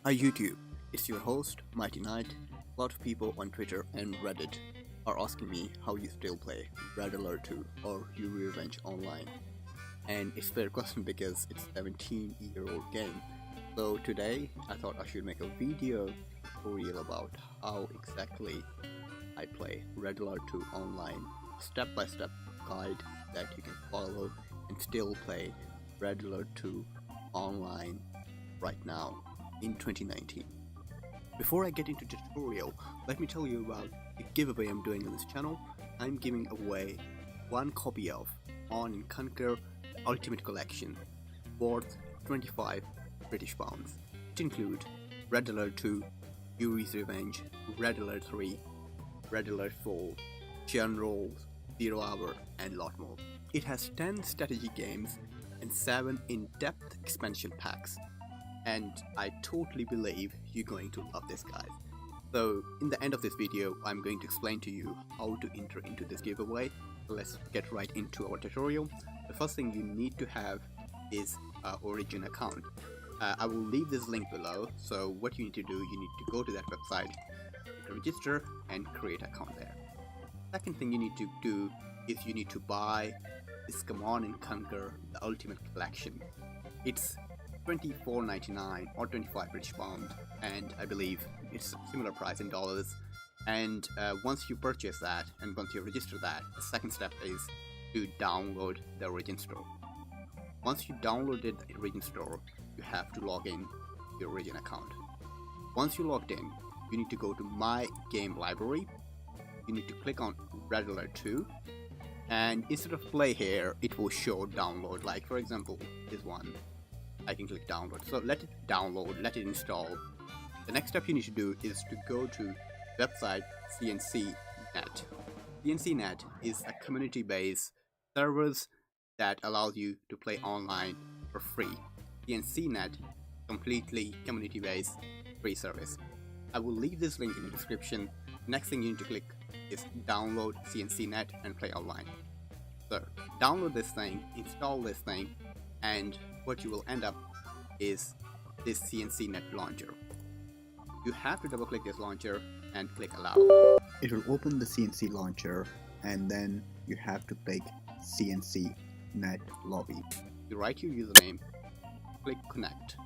Hi YouTube, it's your host Mighty Knight. A lot of people on Twitter and Reddit are asking me how you still play Red Alert 2 or Yuri Revenge online. And it's a fair question because it's a 17-year-old game. So today I thought I should make a video tutorial about how exactly I play Red Alert 2 online. A step-by-step guide that you can follow and still play Red Alert 2 online right now in 2019. Before I get into the tutorial, let me tell you about the giveaway I'm doing on this channel. I'm giving away one copy of On & Conquer Ultimate Collection worth 25 British pounds. It includes Red Alert 2, Yuri's Revenge, Red Alert 3, Red Alert 4, Generals, 0 Hour and lot more. It has 10 strategy games and 7 in-depth expansion packs. And I totally believe you're going to love this, guys. So in the end of this video, I'm going to explain to you how to enter into this giveaway. So let's get right into our tutorial. The first thing you need to have is an Origin account. I will leave this link below. So what you need to do, you need to go to that website, register and create an account there. Second thing you need to do is you need to buy this Command & Conquer the Ultimate Collection. It's $24.99 or 25 British pound, and I believe it's a similar price in dollars. And once you purchase that and once you register that, the second step is to download the Origin store. Once you downloaded the Origin store, you have to log in your Origin account. Once you logged in, you need to go to My Game Library. You need to click on Red Alert 2, and instead of play here, it will show download. Like for example, this one. I can click download. So let it download, let it install. The next step you need to do is to go to website CNCnet. CNCnet is a community-based servers that allows you to play online for free. CNCnet, completely community-based free service. I will leave this link in the description. Next thing you need to click is download CNCnet and play online. So download this thing, install this thing, and what you will end up is this CNCnet launcher. You have to double click this launcher and click allow. It will open the CNC launcher and then you have to click CNCnet lobby. You write your username, click connect.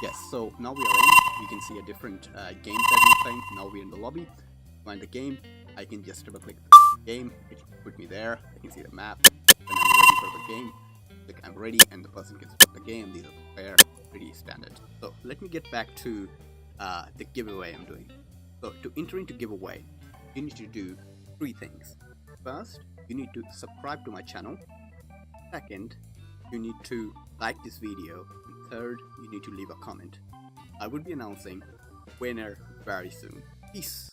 Yes, so now we are in. You can see a different games that we're playing. Now we're in the lobby. To find the game, I can just double click the game. It put me there. I can see the map. When I'm ready for the game, click I'm ready and the person can start the game. These are pretty standard. So let me get back to the giveaway I'm doing. So to enter into giveaway, you need to do 3 things. First, you need to subscribe to my channel. Second, you need to like this video. And third, you need to leave a comment. I will be announcing winner very soon. Peace.